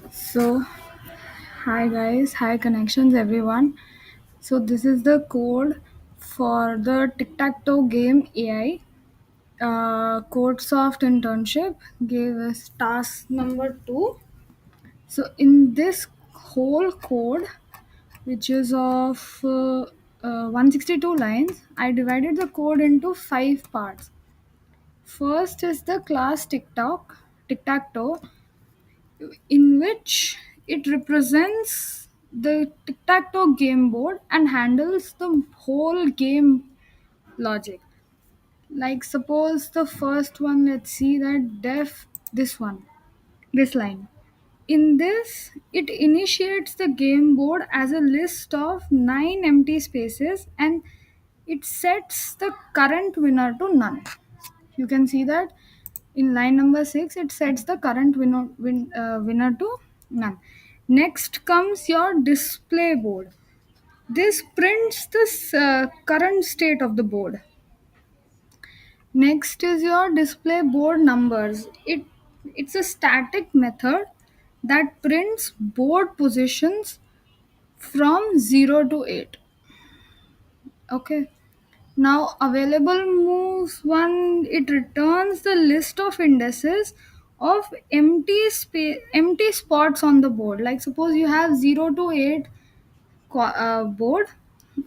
So, hi guys, hi connections everyone. So, this is the code for the tic tac toe game AI. CodeSoft internship gave us task number 2. So, in this whole code, which is of 162 lines, I divided the code into 5 parts. First is the class tic tac toe, in which it represents the tic-tac-toe game board and handles the whole game logic. Like suppose the first one, let's see that def this line. In this, it initiates the game board as a list of 9 empty spaces and it sets the current winner to none. You can see that in line number 6 it sets the current winner to none. Next comes your display board. This prints the current state of the board. Next is your display board numbers. It's a static method that prints board positions from 0 to 8. Okay. Now, available moves one, it returns the list of indices of empty spots on the board. Like suppose you have 0 to 8 board,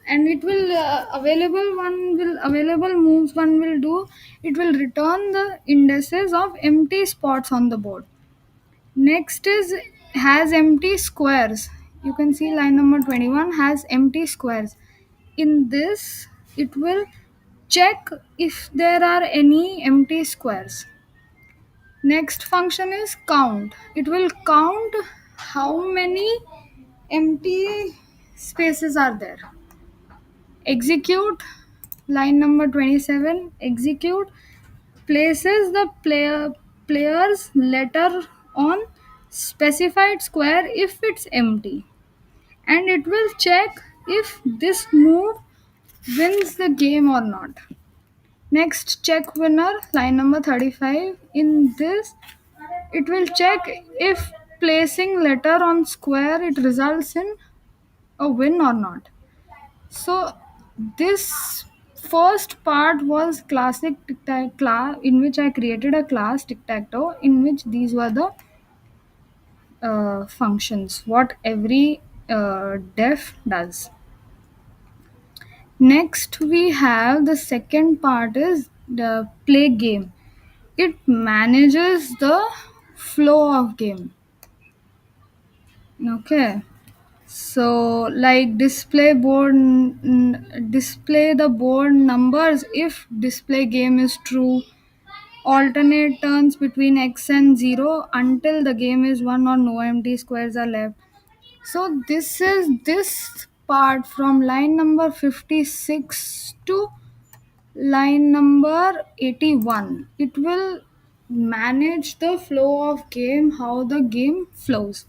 and it will available moves one will do. It will return the indices of empty spots on the board. Next is has empty squares. You can see line number 21 has empty squares. In this, it will check if there are any empty squares. Next function is count. It will count how many empty spaces are there. Execute line number 27. Execute places the player's letter on specified square if it's empty, and it will check if this move wins the game or not. Next, check winner, line number 35. In this, it will check if placing letter on square it results in a win or not. So, this first part was classic tic tac class, in which I created a class tic tac toe, in which these were the functions, what every def does. Next, we have the second part is the play game. It manages the flow of game. Okay. So like display the board numbers if display game is true. Alternate turns between x and 0 until the game is 1 or no empty squares are left. So this is this part from line number 56 to line number 81. It will manage the flow of game, how the game flows.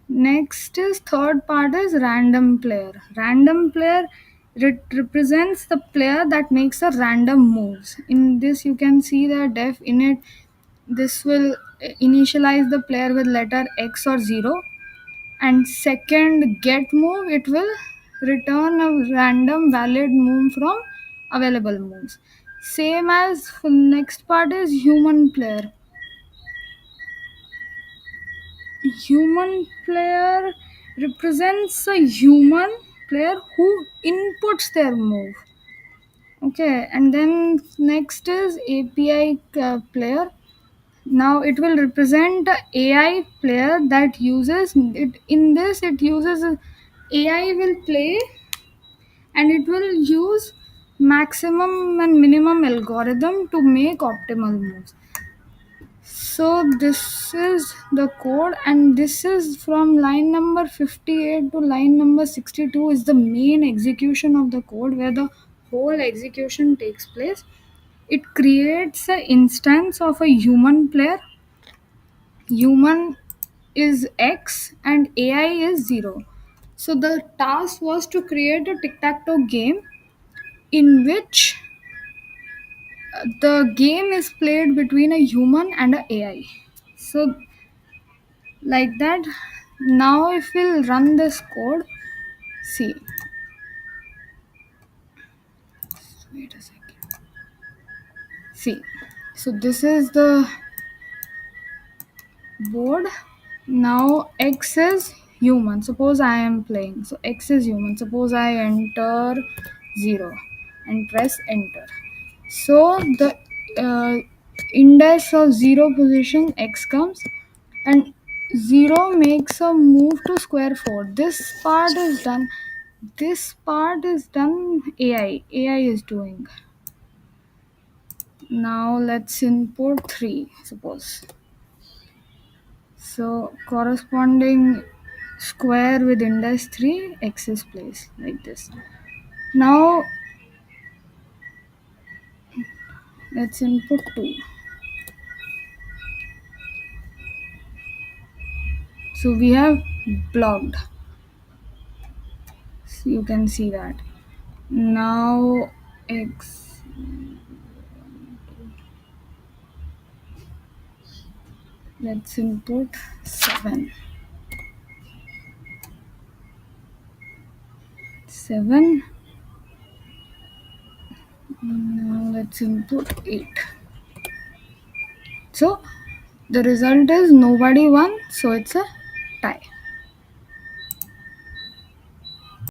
Next is third part is random player. Random player represents the player that makes a random moves. In this you can see the def in it. This will initialize the player with letter X or 0, and second get move it will return a random valid move from available moves. Same as next part is human player. Human player represents a human player who inputs their move. Okay, and then next is API player. Now it will represent a AI player that uses it. In this, it uses AI will play, and it will use maximum and minimum algorithm to make optimal moves. So this is the code, and this is from line number 58 to line number 62 is the main execution of the code where the whole execution takes place. It creates an instance of a human player. Human is X and AI is 0. So the task was to create a tic-tac-toe game in which The game is played between a human and a AI. So like that. Now if we'll run this code, see, wait a second. See, so this is the board. Now x is human. Suppose I am playing. So x is human. Suppose I enter 0 and press enter. So the index of 0 position x comes, and 0 makes a move to square 4. This part is done. This part is done. AI is doing. Now let's input 3, suppose. So corresponding square with index 3, x is placed like this. Now let's input 2. So we have blocked. So you can see that. Now x, let's input 7. 7. Now let's input 8. So the result is nobody won, so it's a tie.